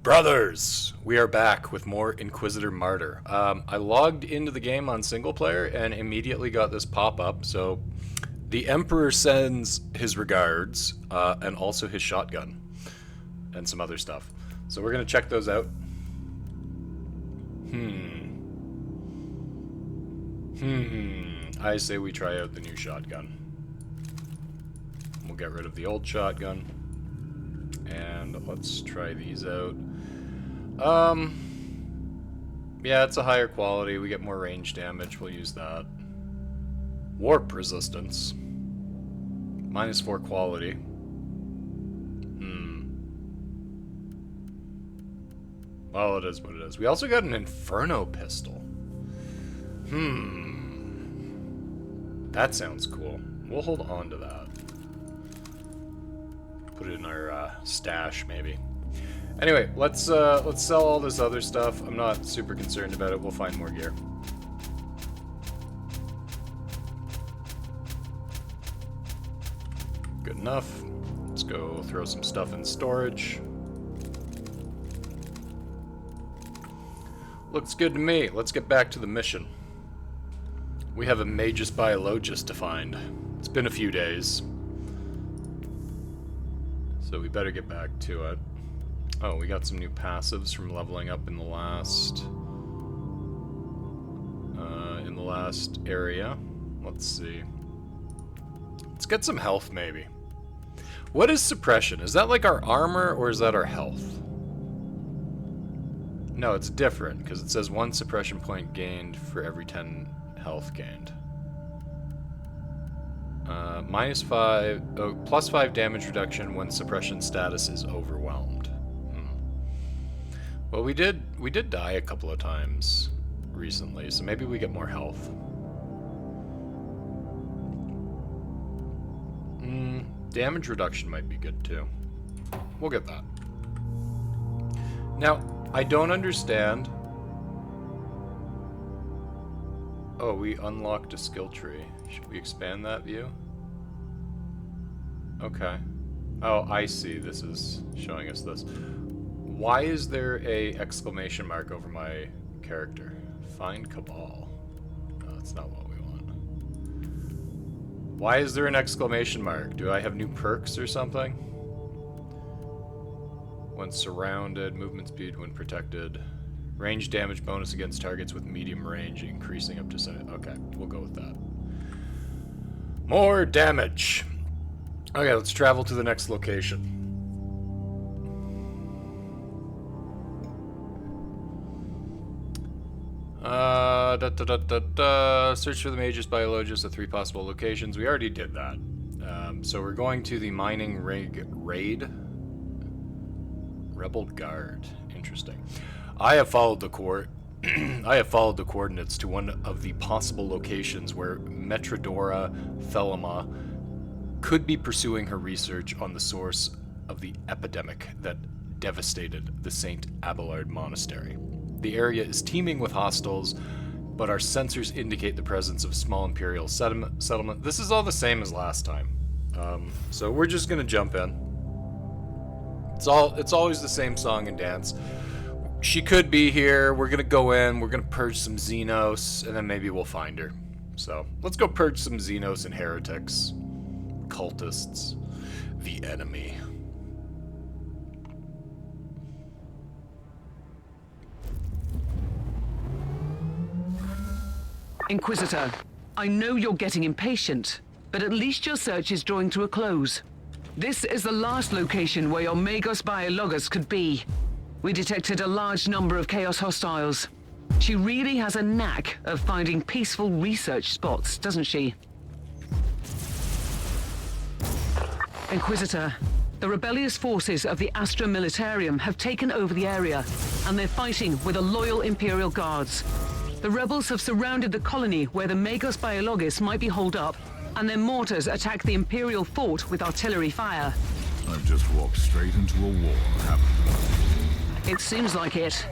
Brothers, we are back with more Inquisitor Martyr. I logged into the game on single player and immediately got this pop-up. So the Emperor sends his regards and also his shotgun and some other stuff. So we're going to check those out. I say we try out the new shotgun. We'll get rid of the old shotgun. And let's try these out. Yeah, it's a higher quality. We get more range damage. We'll use that. Warp resistance. -4 quality. Well, it is what it is. We also got an Inferno pistol. That sounds cool. We'll hold on to that. Put it in our stash, maybe. Anyway, let's sell all this other stuff. I'm not super concerned about it. We'll find more gear. Good enough. Let's go throw some stuff in storage. Looks good to me. Let's get back to the mission. We have a Magos Biologis to find. It's been a few days, so we better get back to it. Oh, we got some new passives from leveling up in the last area. Let's see. Let's get some health, maybe. What is suppression? Is that like our armor, or is that our health? No, it's different, because it says 1 suppression point gained for every 10 health gained. Plus 5 damage reduction when suppression status is overwhelmed. Well, we did die a couple of times recently, so maybe we get more health. Damage reduction might be good too. We'll get that. Now, I don't understand. Oh, we unlocked a skill tree. Should we expand that view? Okay. Oh, I see. This is showing us this. Why is there a exclamation mark over my character? Find Cabal. No, that's not what we want. Why is there an exclamation mark? Do I have new perks or something? When surrounded, movement speed when protected. Range damage bonus against targets with medium range, increasing up to 7. Okay, we'll go with that. More damage! Okay, let's travel to the next location. Search for the Magos Biologis at 3 possible locations. We already did that. So we're going to the mining raid. Rebel Guard. Interesting. I have followed the coordinates to one of the possible locations where Metrodora Thelema could be pursuing her research on the source of the epidemic that devastated the St. Abelard Monastery. The area is teeming with hostiles, but our sensors indicate the presence of small Imperial settlement. This is all the same as last time. So we're just gonna jump in. It's always the same song and dance. She could be here. We're gonna go in. We're gonna purge some Xenos, and then maybe we'll find her. So let's go purge some Xenos and heretics, cultists, the enemy. Inquisitor, I know you're getting impatient, but at least your search is drawing to a close. This is the last location where your Magos Biologis could be. We detected a large number of Chaos hostiles. She really has a knack of finding peaceful research spots, doesn't she? Inquisitor, the rebellious forces of the Astra Militarium have taken over the area, and they're fighting with the loyal Imperial Guards. The rebels have surrounded the colony where the Magos Biologis might be holed up, and their mortars attack the Imperial fort with artillery fire. I've just walked straight into a war, haven't I? It seems like it.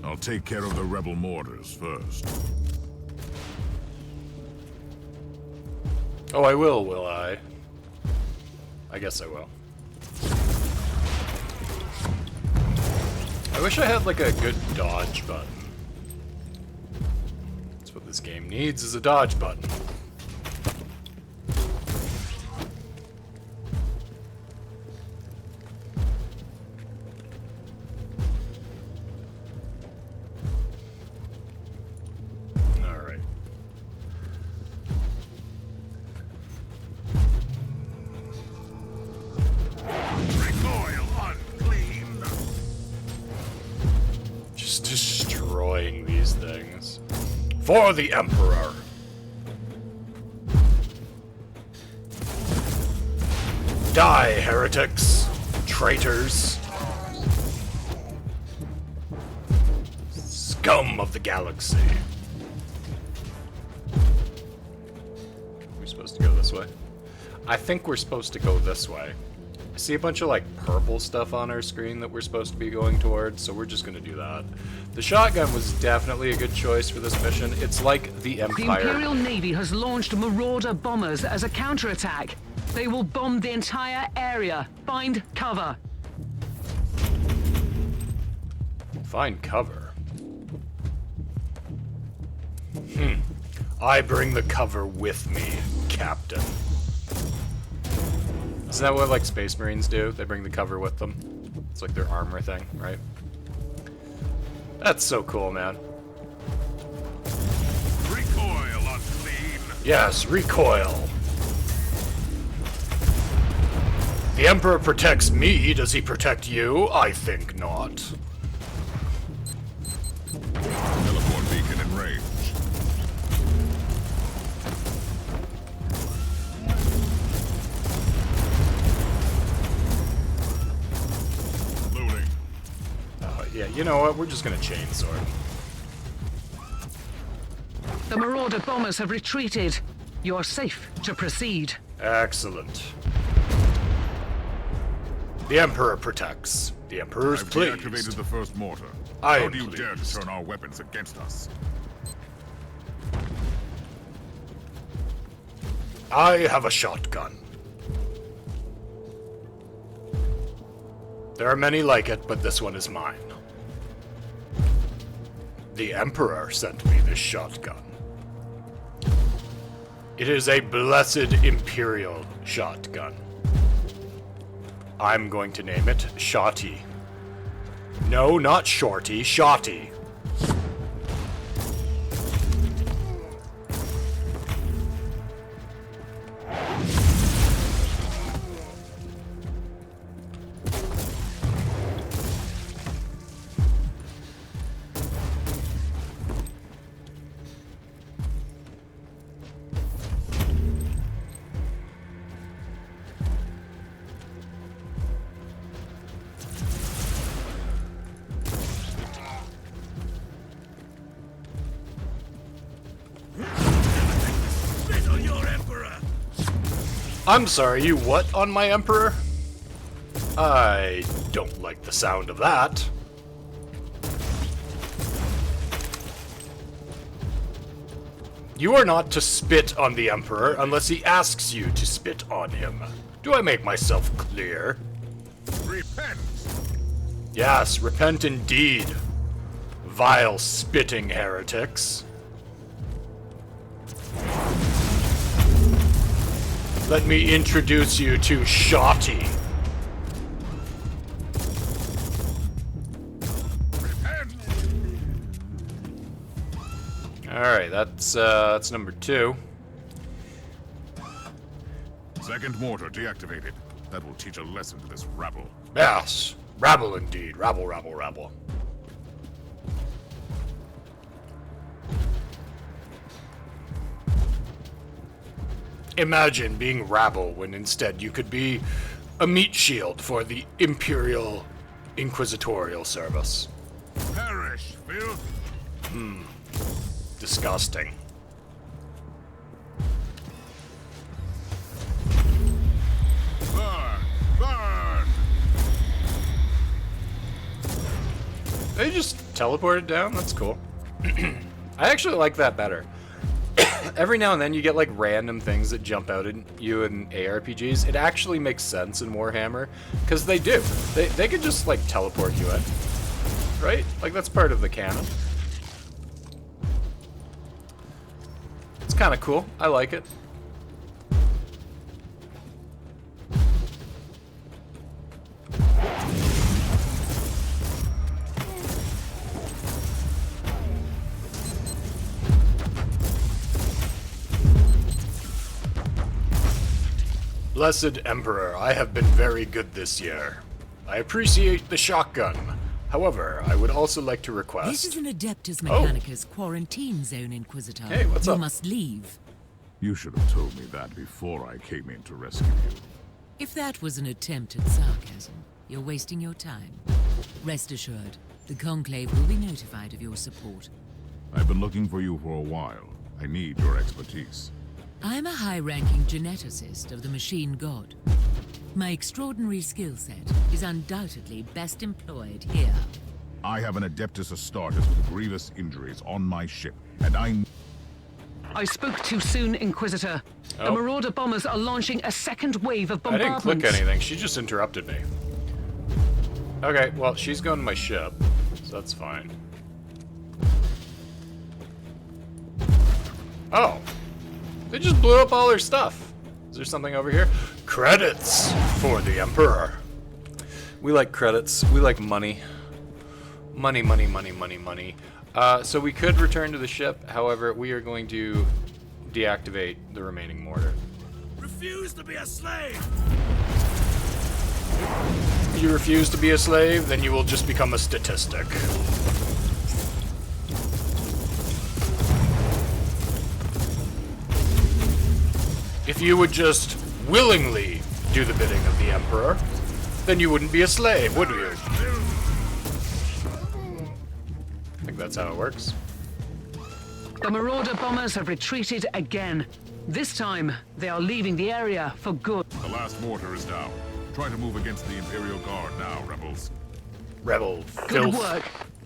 I'll take care of the rebel mortars first. Oh, I will I? I guess I will. I wish I had like a good dodge button. That's what this game needs, is a dodge button. Alright. Recoil unclean. Just destroying these things. For the Emperor! Die, heretics! Traitors! Scum of the galaxy! Are we supposed to go this way? I think we're supposed to go this way. I see a bunch of like purple stuff on our screen that we're supposed to be going towards, so we're just gonna do that. The shotgun was definitely a good choice for this mission. It's like the Empire. The Imperial Navy has launched Marauder bombers as a counterattack. They will bomb the entire area. Find cover. Find cover. I bring the cover with me, Captain. Isn't that what, like, Space Marines do? They bring the cover with them. It's like their armor thing, right? That's so cool, man. Recoil unclean. Yes, recoil. The Emperor protects me. Does he protect you? I think not. Teleport beacon in range. Loading. Yeah, you know what? We're just gonna chainsword. The Marauder bombers have retreated. You are safe to proceed. Excellent. The Emperor protects. The Emperor's I've pleased. deactivated the first mortar. I How am do you dare to pleased. turn our weapons against us? I have a shotgun. There are many like it, but this one is mine. The Emperor sent me this shotgun. It is a blessed Imperial shotgun. I'm going to name it Shotty. No, not Shorty, Shotty. I'm sorry, you what on my Emperor? I don't like the sound of that. You are not to spit on the Emperor unless he asks you to spit on him. Do I make myself clear? Repent! Yes, repent indeed, vile spitting heretics. Let me introduce you to Shotty. Repent! Alright, that's number 2. Second mortar deactivated. That will teach a lesson to this rabble. Yes, rabble indeed. Rabble, rabble, rabble. Imagine being rabble when instead you could be a meat shield for the Imperial Inquisitorial Service. Perish, filth! Disgusting. Burn! Burn! They just teleported down? That's cool. I actually like that better. Every now and then you get like random things that jump out at you in ARPGs. It actually makes sense in Warhammer, because they do. They could just like teleport you in. right? Like, that's part of the canon. It's kind of cool. I like it. Blessed Emperor, I have been very good this year. I appreciate the shotgun. However, I would also like to request... This is an Adeptus Mechanicus quarantine zone, Inquisitor. Hey, what's up? You must leave. You should have told me that before I came in to rescue you. If that was an attempt at sarcasm, you're wasting your time. Rest assured, the Conclave will be notified of your support. I've been looking for you for a while. I need your expertise. I'm a high-ranking geneticist of the Machine God. My extraordinary skill set is undoubtedly best employed here. I have an Adeptus Astartes with grievous injuries on my ship, and I spoke too soon, Inquisitor. The Marauder bombers are launching a second wave of I bombardments. didn't click anything. She just interrupted me. Okay, well, she's going to my ship, so that's fine. Oh. They just blew up all her stuff. Is there something over here? Credits for the Emperor. We like credits. We like money. Money, money, money, money, money. So we could return to the ship. However, we are going to deactivate the remaining mortar. Refuse to be a slave! If you refuse to be a slave, then you will just become a statistic. If you would just willingly do the bidding of the Emperor, then you wouldn't be a slave, would you? I think that's how it works. The Marauder bombers have retreated again. This time, they are leaving the area for good. the last mortar is down. Try to move against the Imperial Guard now, rebels. Rebel Good filth. work.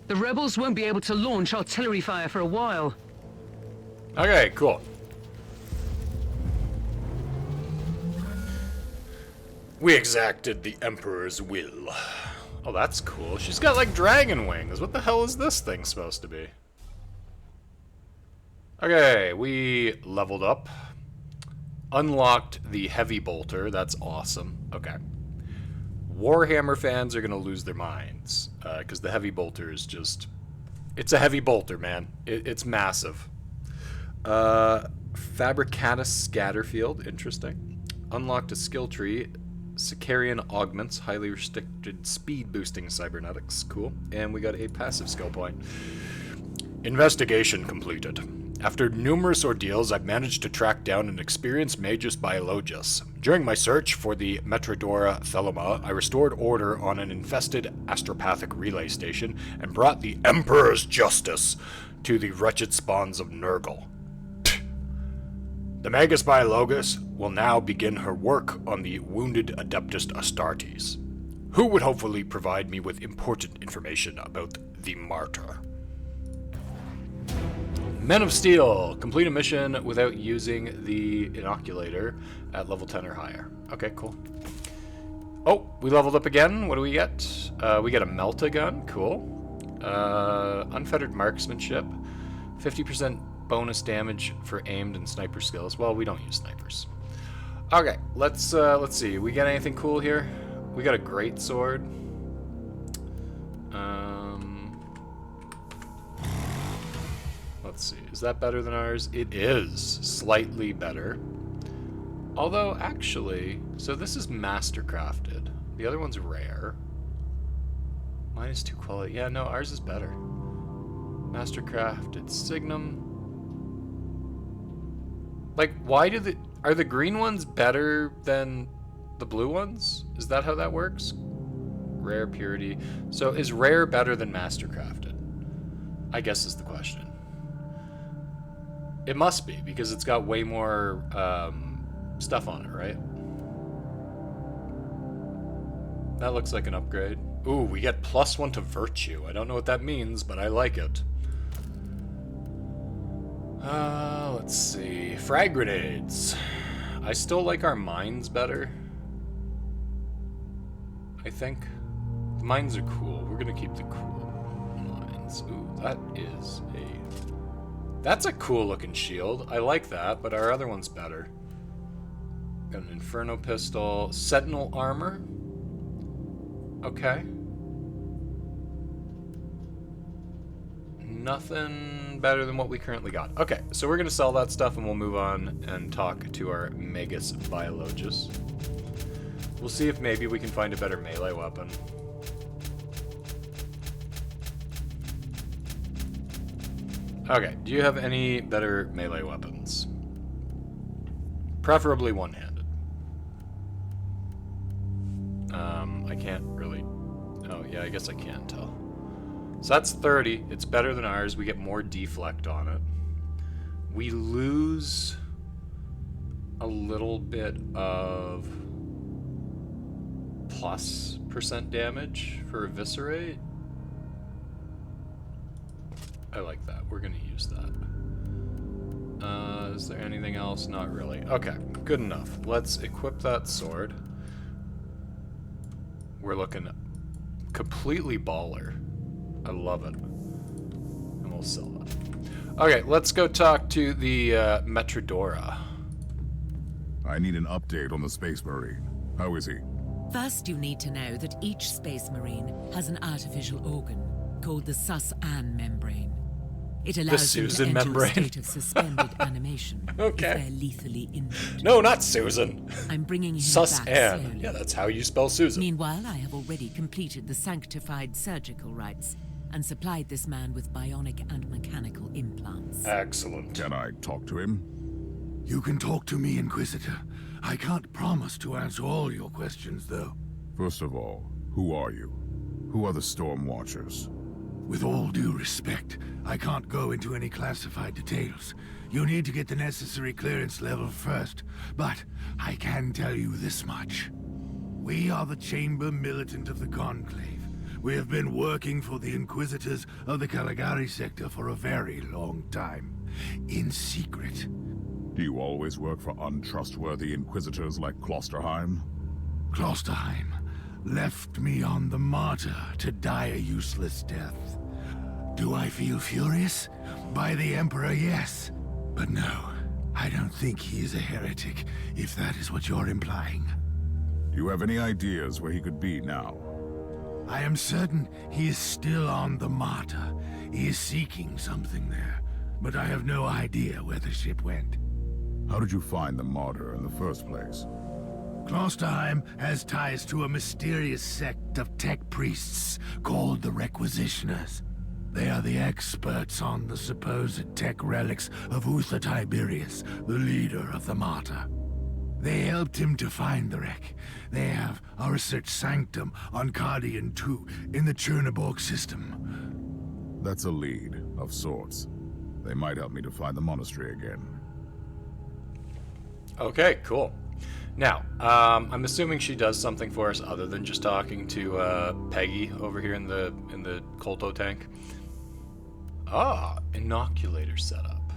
The rebels won't be able to launch artillery fire for a while. Okay, cool. We exacted the Emperor's will. Oh, that's cool. She's got, like, dragon wings. What the hell is this thing supposed to be? Okay, we leveled up. Unlocked the heavy bolter. That's awesome. Okay. Warhammer fans are going to lose their minds. Because the heavy bolter is just... It's a heavy bolter, man. It's massive. Fabricatus Scatterfield. Interesting. Unlocked a skill tree. Sicarian Augments, highly restricted speed boosting cybernetics. Cool. And we got a passive skill point. Investigation completed. After numerous ordeals, I've managed to track down an experienced Magos Biologis. During my search for the Metrodora Thelema, I restored order on an infested astropathic relay station and brought the Emperor's justice to the wretched spawns of Nurgle. The Magos Biologis will now begin her work on the wounded Adeptus Astartes, who would hopefully provide me with important information about the Martyr. Men of Steel. Complete a mission without using the inoculator at level 10 or higher. Okay, cool. Oh, we leveled up again. What do we get? We get a Melta gun. Cool. Unfettered marksmanship. 50% bonus damage for aimed and sniper skills. Well, we don't use snipers. Okay, let's see. We got anything cool here? We got a great sword. Let's see. Is that better than ours? It is slightly better. Although, actually, so this is mastercrafted. The other one's rare. -2 quality. Yeah, no, ours is better. Mastercrafted Signum. Like, why do are the green ones better than the blue ones? Is that how that works? Rare purity. So is rare better than mastercrafted? I guess is the question. It must be, because it's got way more stuff on it, right? That looks like an upgrade. Ooh, we get +1 to virtue. I don't know what that means, but I like it. Let's see. Frag grenades. I still like our mines better. I think. The mines are cool. We're gonna keep the cool. weapons. Ooh, that's a cool looking shield. I like that, but our other one's better. Got an Inferno pistol. Sentinel armor. Okay. Nothing better than what we currently got. Okay, so we're gonna sell that stuff and we'll move on and talk to our Magos Biologis. We'll see if maybe we can find a better melee weapon. Okay, do you have any better melee weapons? Preferably one-handed. I can't really... Oh, yeah, I guess I can tell. So that's 30. It's better than ours. We get more deflect on it. We lose a little bit of +% damage for Eviscerate. I like that. We're going to use that. Is there anything else? Not really. Okay, good enough. Let's equip that sword. We're looking completely baller. I love it. And we'll sell that. Okay, let's go talk to the Metrodora. I need an update on the Space Marine. How is he? First, you need to know that each Space Marine has an artificial organ called the Sus-An membrane. It allows them to Susan enter membrane. a state of suspended animation Okay. if they're lethally injured. No, not Susan. I'm bringing him back Sus-An. slowly. Yeah, that's how you spell Susan. Meanwhile, I have already completed the sanctified surgical rites and supplied this man with bionic and mechanical implants. Excellent. Can I talk to him? You can talk to me, Inquisitor. I can't promise to answer all your questions, though. First of all, who are you? Who are the Storm Watchers? With all due respect, I can't go into any classified details. You need to get the necessary clearance level first, but I can tell you this much. We are the Chamber Militant of the Conclave. We have been working for the Inquisitors of the Caligari sector for a very long time. In secret. Do you always work for untrustworthy Inquisitors like Klosterheim? Klosterheim left me on the Martyr to die a useless death. Do I feel furious? By the Emperor, yes. But no, I don't think he is a heretic, if that is what you're implying. Do you have any ideas where he could be now? I am certain he is still on the Martyr. He is seeking something there, but I have no idea where the ship went. How did you find the Martyr in the first place? Klosterheim has ties to a mysterious sect of tech priests called the Requisitioners. They are the experts on the supposed tech relics of Uther Tiberius, the leader of the Martyr. They helped him to find the wreck. They have a research sanctum on Cardian 2 in the Chernobyl system. That's a lead, of sorts. They might help me to find the monastery again. Okay, cool. Now, I'm assuming she does something for us other than just talking to Peggy over here in the Colto tank. Ah, inoculator setup.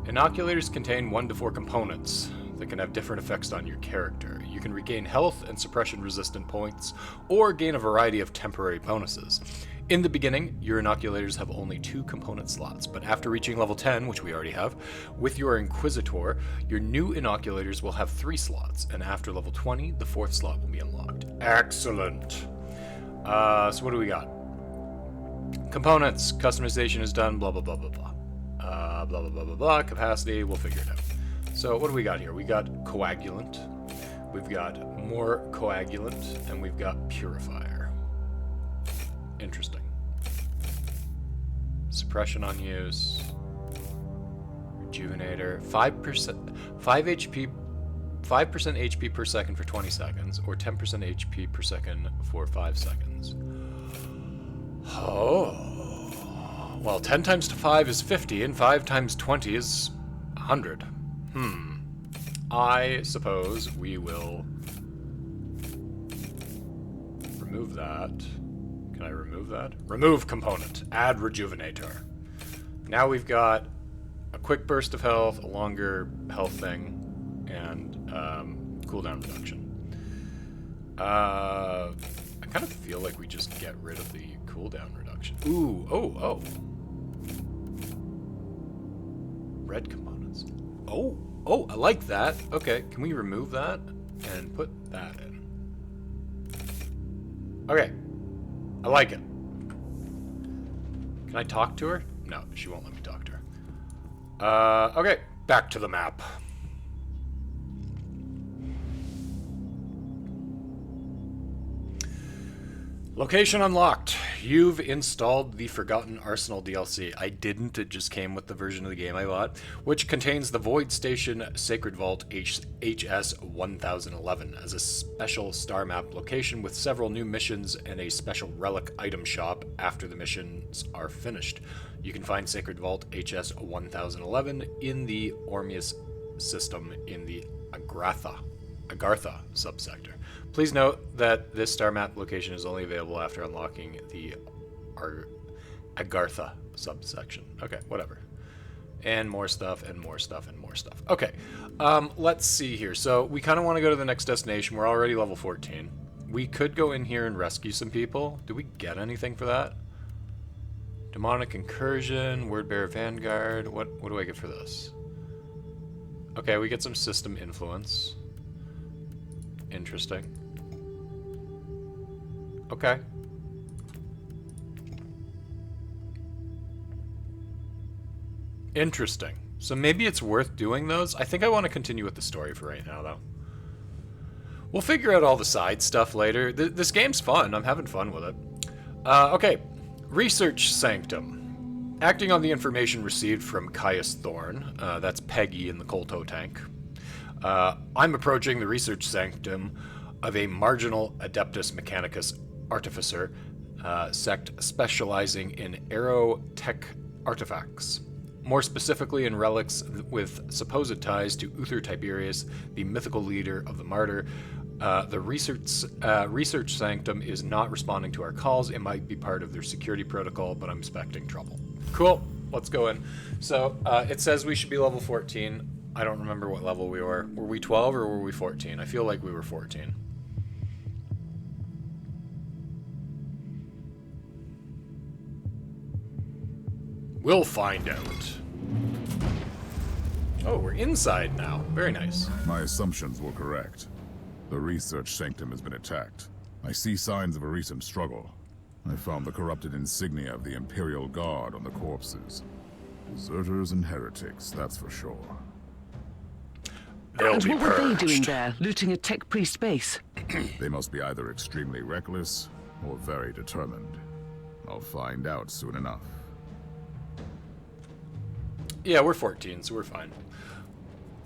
Inoculators contain 1 to 4 components that can have different effects on your character. You can regain health and suppression resistant points, or gain a variety of temporary bonuses. In the beginning, your inoculators have only 2 component slots, but after reaching level 10, which we already have, with your Inquisitor, your new inoculators will have 3 slots, and after level 20, the 4th slot will be unlocked. Excellent. So what do we got? Components, customization is done, blah, blah, blah, blah, blah. Blah, blah, blah, blah, blah, capacity, we'll figure it out. So what do we got here? We got coagulant, we've got more coagulant, and we've got purifier. Interesting. Suppression on use. Rejuvenator. 5 HP 5% HP per second for 20 seconds, or 10% HP per second for 5 seconds. Oh. Well, 10 times 5 is 50, and 5 times 20 is 100. I suppose we will remove that. Can I remove that? Remove component. Add rejuvenator. Now we've got a quick burst of health, a longer health thing, and cooldown reduction. I kind of feel like we just get rid of the cooldown reduction. production. Ooh, oh. Red components. Oh, I like that. Okay, can we remove that and put that in? Okay, I like it. Can I talk to her? No, she won't let me talk to her. Okay, back to the map. Location unlocked. You've installed the Forgotten Arsenal DLC. I didn't, it just came with the version of the game I bought, which contains the Void Station Sacred Vault HS 1011 as a special star map location with several new missions and a special relic item shop after the missions are finished. You can find Sacred Vault HS 1011 in the Ormus system in the Agartha subsector. Please note that this star map location is only available after unlocking the Agartha subsection. Okay, whatever. And more stuff, and more stuff, and more stuff. Okay, let's see here. So we kind of want to go to the next destination. We're already level 14. We could go in here and rescue some people. Do we get anything for that? Demonic Incursion, Wordbearer Vanguard. What do I get for this? Okay, we get some system influence. Interesting. Okay. Interesting. So maybe it's worth doing those. I think I want to continue with the story for right now, though. We'll figure out all the side stuff later. This game's fun. I'm having fun with it. Okay. Research Sanctum. Acting on the information received from Caius Thorne, that's Peggy in the Colto tank, I'm approaching the Research Sanctum of a marginal Adeptus Mechanicus artificer sect specializing in aerotech artifacts. More specifically in relics with supposed ties to Uther Tiberius, the mythical leader of the Martyr. The research Sanctum is not responding to our calls. It might be part of their security protocol, but I'm expecting trouble. Cool, let's go in. So it says we should be level 14. I don't remember what level we were. Were we 12 or were we 14? I feel like we were 14. We'll find out. Oh, we're inside now. Very nice. My assumptions were correct. The research sanctum has been attacked. I see signs of a recent struggle. I found the corrupted insignia of the Imperial Guard on the corpses. Deserters and heretics, that's for sure. And what were they doing there, looting a tech priest base? They must be either extremely reckless or very determined. I'll find out soon enough. Yeah, we're 14, so we're fine.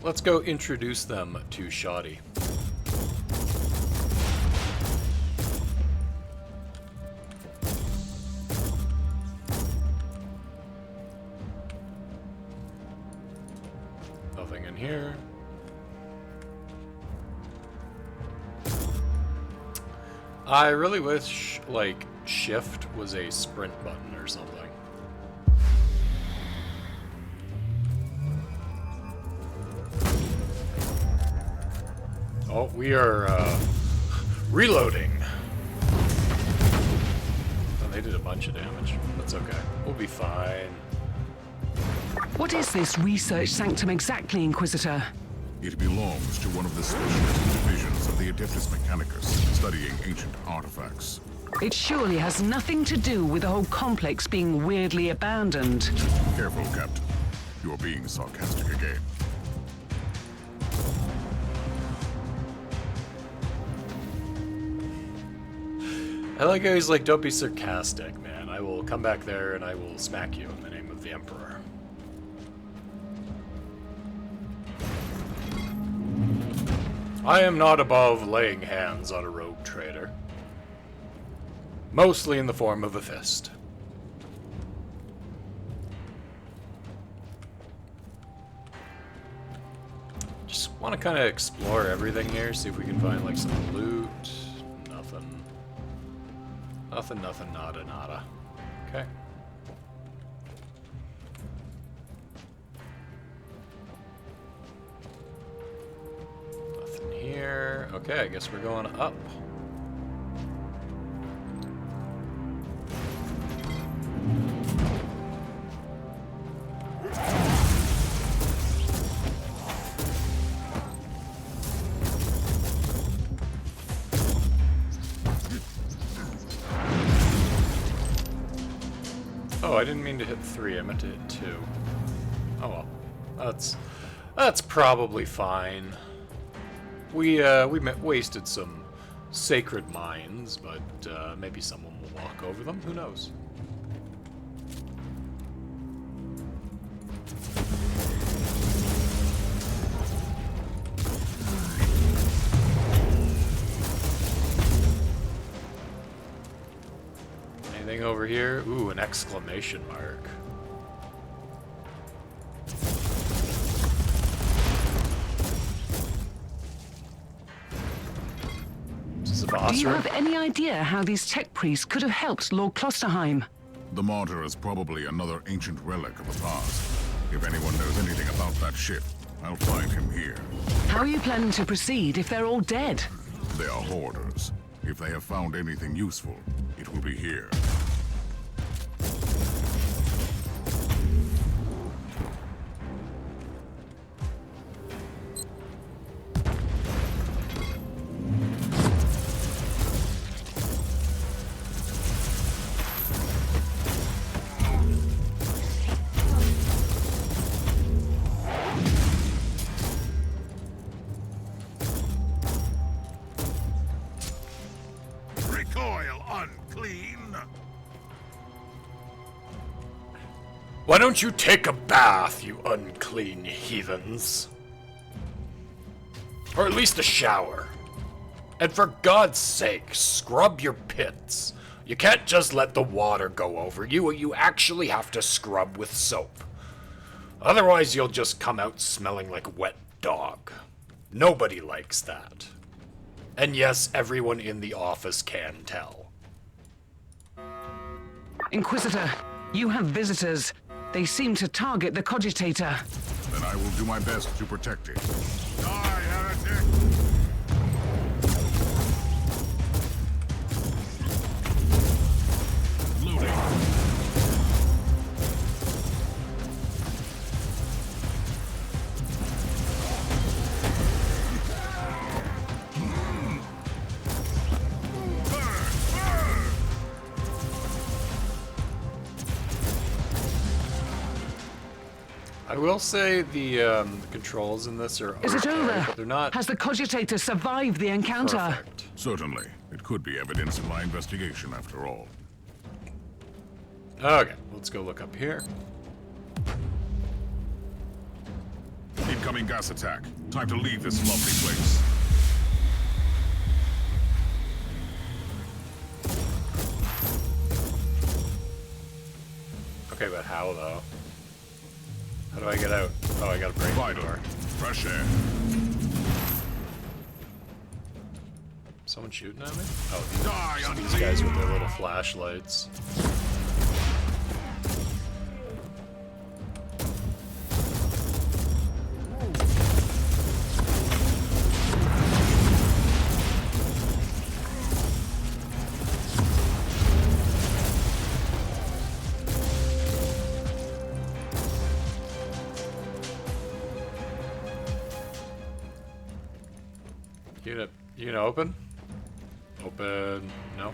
Let's go introduce them to Shoddy. Nothing in here. I really wish, like, shift was a sprint button or something. Oh, we are, reloading. Oh, they did a bunch of damage. That's okay. We'll be fine. What is this research sanctum exactly, Inquisitor? It belongs to one of the specialist divisions of the Adeptus Mechanicus, studying ancient artifacts. It surely has nothing to do with the whole complex being weirdly abandoned. Careful, Captain. You're being sarcastic again. I like how he's like, don't be sarcastic, man. I will come back there and I will smack you in the name of the Emperor. I am not above laying hands on a rogue trader. Mostly in the form of a fist. Just want to kind of explore everything here, see if we can find like some loot. Nothing. Nothing, nada. Okay. Nothing here. Okay, I guess we're going up. Oh, I didn't mean to hit 3. I meant to hit 2. Oh well. That's probably fine. We wasted some sacred mines, but maybe someone will walk over them. Who knows? Anything over here? Ooh, an exclamation mark. Is this a boss Do you room? have any idea how these tech priests could have helped Lord Klosterheim? The Martyr is probably another ancient relic of the past. If anyone knows anything about that ship, I'll find him here. How are you planning to proceed if they're all dead? They are hoarders. If they have found anything useful, it will be here. Recoil, unclean! Why don't you take a bath, you unclean heathens? Or at least a shower. And for God's sake, scrub your pits. You can't just let the water go over you, you actually have to scrub with soap. Otherwise you'll just come out smelling like a wet dog. Nobody likes that. And yes, everyone in the office can tell. Inquisitor, you have visitors. They seem to target the cogitator. Then I will do my best to protect it. Die, heretic! Looting. I will say the controls in this are Is it okay, over? but they're not Has the cogitator survived the encounter? perfect. Certainly. It could be evidence in my investigation, after all. Okay, let's go look up here. Incoming gas attack. Time to leave this lovely place. Okay, but how though? How do I get out? Oh, I gotta break the Vital. door. Fresh air. Someone shooting at me? Oh, Die, these guys with their little flashlights. You gonna open? Open. No?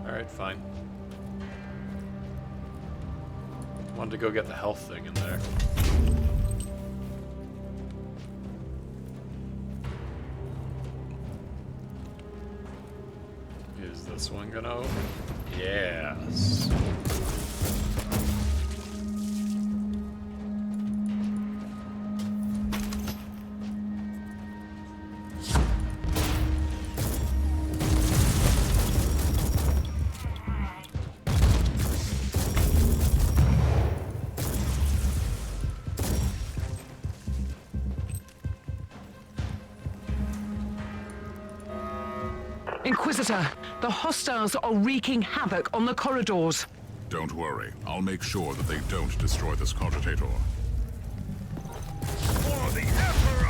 Alright, fine. Wanted to go get the health thing in there. Is this one gonna open? Yes. Inquisitor, the hostiles are wreaking havoc on the corridors. Don't worry. I'll make sure that they don't destroy this cogitator. For the Emperor!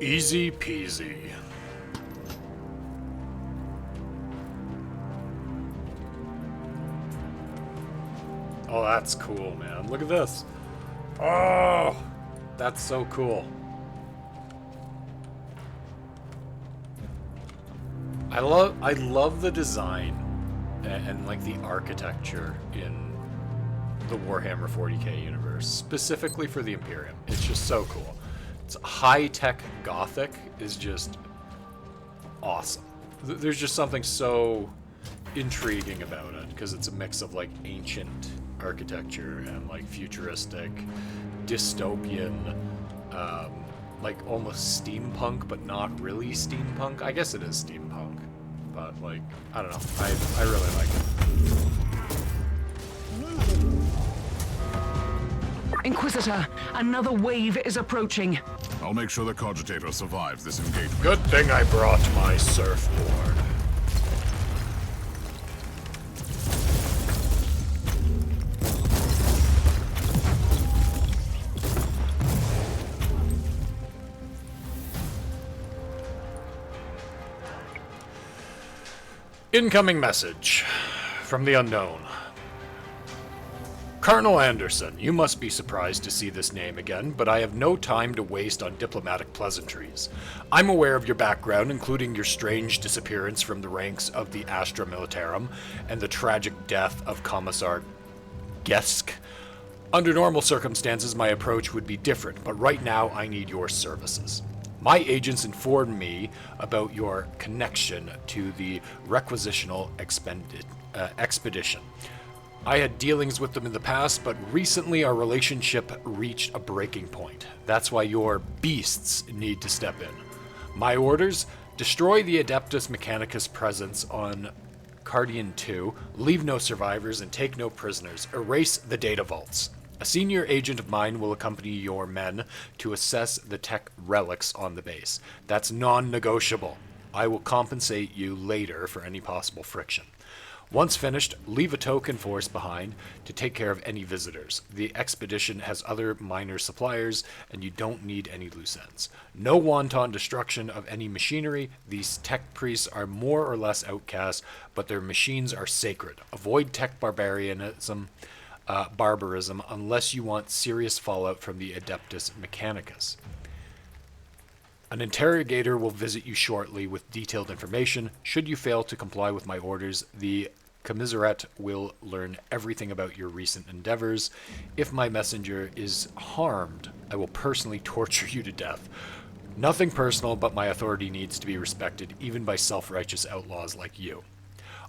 Easy peasy. Oh, that's cool, man. Look at this. Oh, that's so cool. I love the design and like the architecture in the Warhammer 40k universe, specifically for the Imperium. It's just so cool. It's high-tech Gothic is just awesome. There's just something so intriguing about it because it's a mix of like ancient architecture and like futuristic, dystopian, like almost steampunk, but not really steampunk. I guess it is steampunk, but like I don't know. I really like it. Inquisitor, another wave is approaching. I'll make sure the Cogitator survives this engagement. Good thing I brought my surfboard. Incoming message from the unknown. Colonel Anderson, you must be surprised to see this name again, but I have no time to waste on diplomatic pleasantries. I'm aware of your background, including your strange disappearance from the ranks of the Astra Militarum and the tragic death of Commissar Gesk. Under normal circumstances, my approach would be different, but right now I need your services. My agents informed me about your connection to the requisitional expedition. I had dealings with them in the past, but recently our relationship reached a breaking point. That's why your beasts need to step in. My orders: destroy the Adeptus Mechanicus presence on Cardian 2, leave no survivors and take no prisoners, erase the data vaults. A senior agent of mine will accompany your men to assess the tech relics on the base. That's non-negotiable. I will compensate you later for any possible friction. Once finished, leave a token force behind to take care of any visitors. The expedition has other minor suppliers, and you don't need any loose ends. No wanton destruction of any machinery. These tech priests are more or less outcasts, but their machines are sacred. Avoid tech barbarism unless you want serious fallout from the Adeptus Mechanicus. An interrogator will visit you shortly with detailed information. Should you fail to comply with my orders, the Commiserate will learn everything about your recent endeavors. If my messenger is harmed, I will personally torture you to death. Nothing personal, but my authority needs to be respected, even by self-righteous outlaws like you.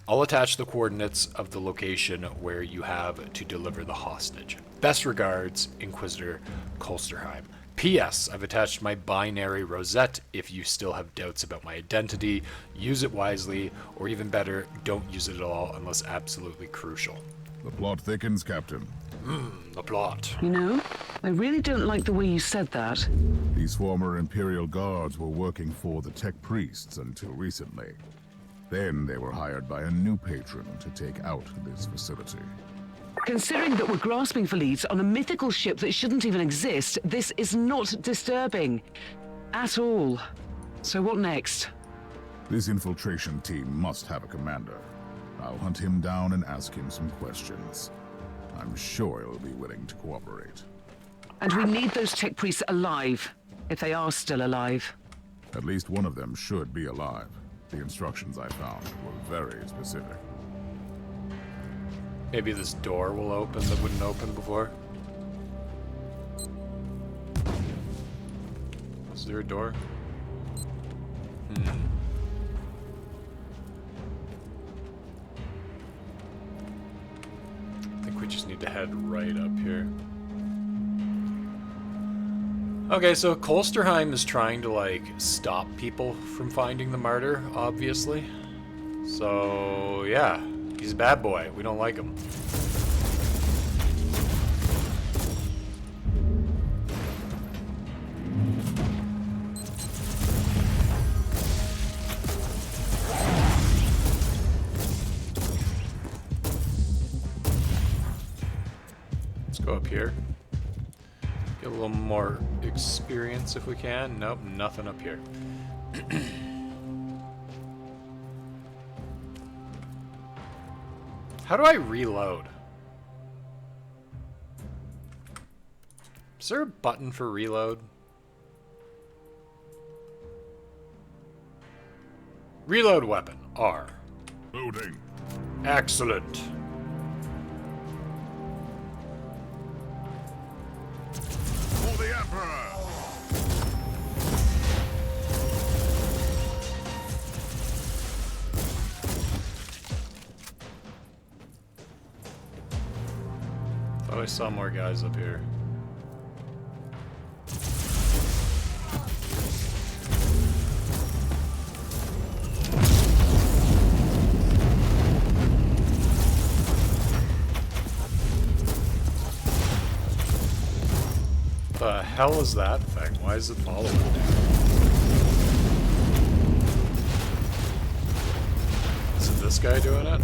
I'll attach the coordinates of the location where you have to deliver the hostage. Best regards, Inquisitor Kolsterheim. P.S. I've attached my binary rosette. If you still have doubts about my identity, use it wisely, or even better, don't use it at all unless absolutely crucial. The plot thickens, Captain. The plot. You know, I really don't like the way you said that. These former Imperial Guards were working for the Tech Priests until recently. Then they were hired by a new patron to take out this facility. Considering that we're grasping for leads on a mythical ship that shouldn't even exist, this is not disturbing. At all. So what next? This infiltration team must have a commander. I'll hunt him down and ask him some questions. I'm sure he'll be willing to cooperate. And we need those tech priests alive, if they are still alive. At least one of them should be alive. The instructions I found were very specific. Maybe this door will open that wouldn't open before. Is there a door? I think we just need to head right up here. Okay, so Kolsterheim is trying to, like, stop people from finding the martyr, obviously. So, yeah. He's a bad boy. We don't like him. Let's go up here. Get a little more experience if we can. Nope, nothing up here. How do I reload? Is there a button for reload? Reload weapon, R. Loading. Excellent. For the Emperor! Thought I saw more guys up here. The hell is that thing? Why is it following me? Is it this guy doing it?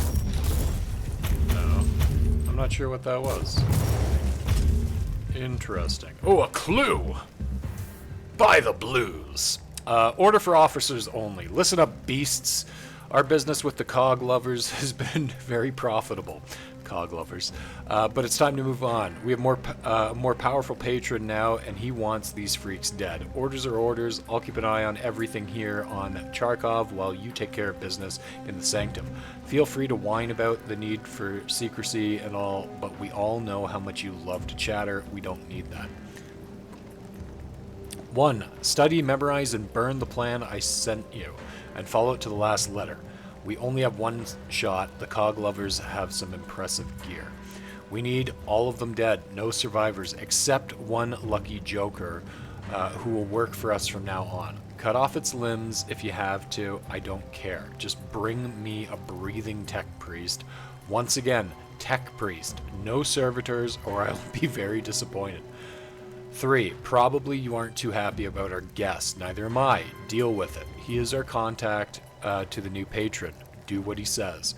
No. I'm not sure what that was. Interesting. Oh, a clue! By the blues. Order for officers only. Listen up, beasts. Our business with the cog lovers has been very profitable. Cog lovers. But it's time to move on. We have a more powerful patron now, and he wants these freaks dead. Orders are orders. I'll keep an eye on everything here on Charkov while you take care of business in the Sanctum. Feel free to whine about the need for secrecy and all, but we all know how much you love to chatter. We don't need that. 1. Study, memorize, and burn the plan I sent you, and follow it to the last letter. We only have one shot. The cog lovers have some impressive gear. We need all of them dead. No survivors, except one lucky joker who will work for us from now on. Cut off its limbs if you have to. I don't care. Just bring me a breathing tech priest. Once again, tech priest. No servitors, or I'll be very disappointed. 3. Probably you aren't too happy about our guest. Neither am I. Deal with it. He is our contact to the new patron. Do what he says.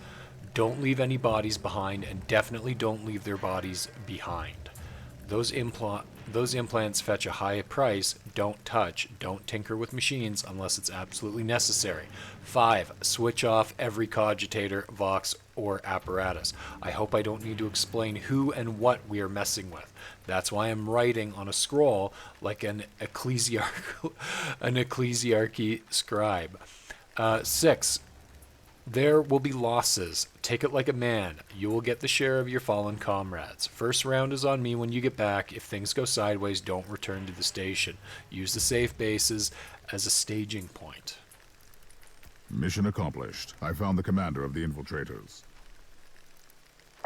Don't leave any bodies behind, and definitely don't leave their bodies behind. Those implants fetch a high price. Don't touch. Don't tinker with machines unless it's absolutely necessary. 5. Switch off every cogitator, vox, or apparatus. I hope I don't need to explain who and what we are messing with. That's why I'm writing on a scroll like an ecclesiarchy scribe. 6. There will be losses. Take it like a man. You will get the share of your fallen comrades. First round is on me when you get back. If things go sideways, don't return to the station. Use the safe bases as a staging point. Mission accomplished. I found the commander of the infiltrators.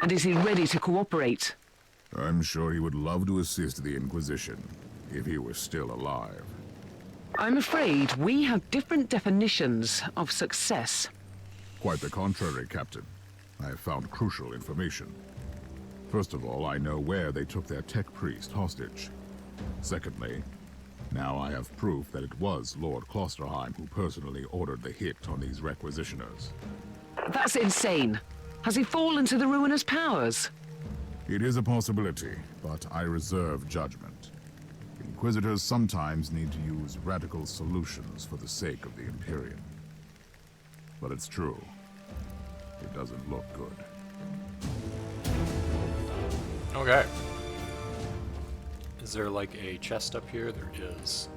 And is he ready to cooperate? I'm sure he would love to assist the Inquisition, if he were still alive. I'm afraid we have different definitions of success. Quite the contrary, Captain. I have found crucial information. First of all, I know where they took their tech priest hostage. Secondly, now I have proof that it was Lord Klosterheim who personally ordered the hit on these requisitioners. That's insane. Has he fallen to the ruinous powers? It is a possibility, but I reserve judgment. Inquisitors sometimes need to use radical solutions for the sake of the Imperium. But it's true. It doesn't look good. Okay. Is there like a chest up here? There is.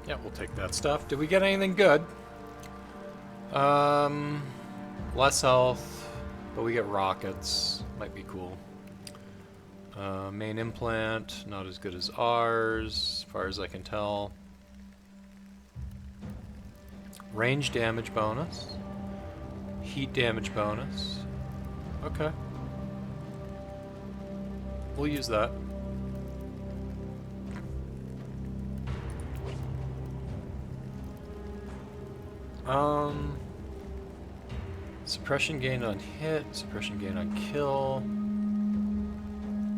Yeah, we'll take that stuff. Did we get anything good? Less health, but we get rockets. Might be cool. Main implant, not as good as ours, as far as I can tell. Range damage bonus. Heat damage bonus. Okay. We'll use that. Suppression gained on hit, suppression gained on kill.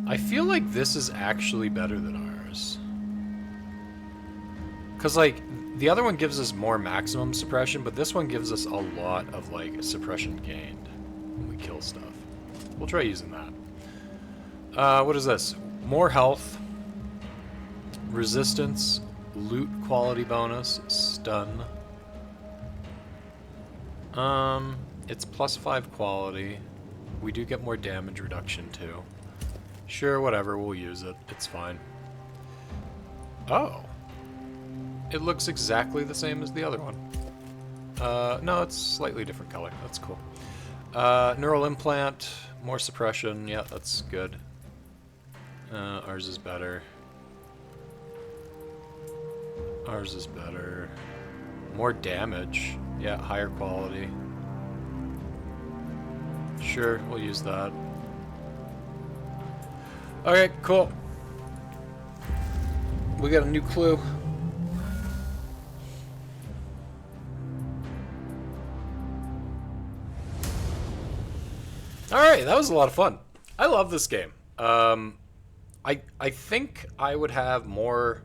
I feel like this is actually better than ours. Cause like, the other one gives us more maximum suppression, but this one gives us a lot of like suppression gained when we kill stuff. We'll try using that. What is this? More health, resistance, loot quality bonus, stun. It's +5 quality. We do get more damage reduction too. Sure, whatever, we'll use it. It's fine. Oh. It looks exactly the same as the other one. No, it's slightly different color. That's cool. Neural implant, more suppression. Yeah, that's good. Ours is better. Ours is better. More damage. Yeah, higher quality. Sure, we'll use that. Okay, cool. We got a new clue. Alright, that was a lot of fun. I love this game. I think I would have more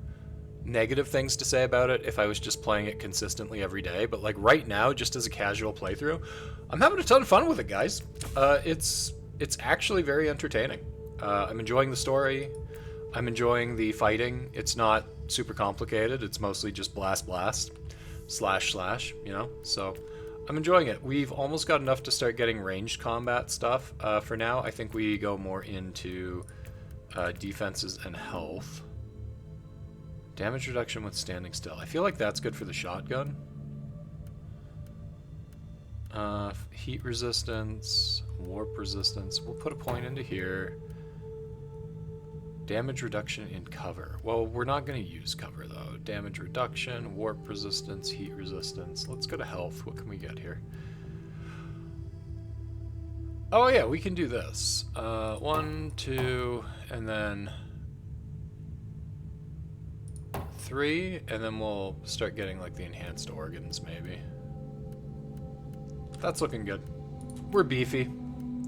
negative things to say about it if I was just playing it consistently every day, but like right now, just as a casual playthrough, I'm having a ton of fun with it, guys. It's actually very entertaining. I'm enjoying the story. I'm enjoying the fighting. It's not super complicated. It's mostly just blast, slash, you know? So I'm enjoying it. We've almost got enough to start getting ranged combat stuff. For now, I think we go more into defenses and health. Damage reduction with standing still. I feel like that's good for the shotgun. Heat resistance, warp resistance. We'll put a point into here. Damage reduction in cover. Well, we're not going to use cover, though. Damage reduction, warp resistance, heat resistance. Let's go to health. What can we get here? Oh, yeah, we can do this. 1, 2, and then 3, and then we'll start getting, like, the enhanced organs, maybe. That's looking good. We're beefy.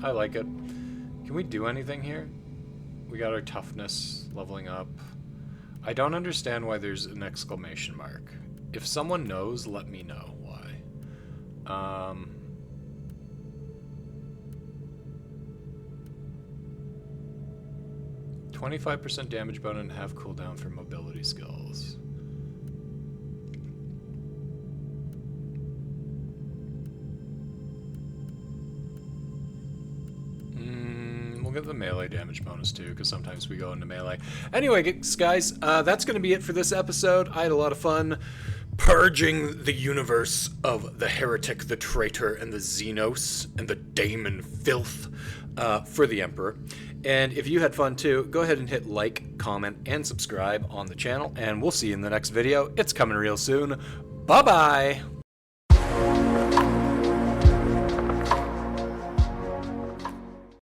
I like it. Can we do anything here? We got our toughness leveling up. I don't understand why there's an exclamation mark. If someone knows, let me know why. 25% damage bonus and half cooldown for mobility skills. We'll get the melee damage bonus too, because sometimes we go into melee. Anyway, guys, that's going to be it for this episode. I had a lot of fun purging the universe of the heretic, the traitor, and the Xenos, and the daemon filth for the Emperor. And if you had fun too, go ahead and hit like, comment, and subscribe on the channel, and we'll see you in the next video. It's coming real soon. Bye-bye!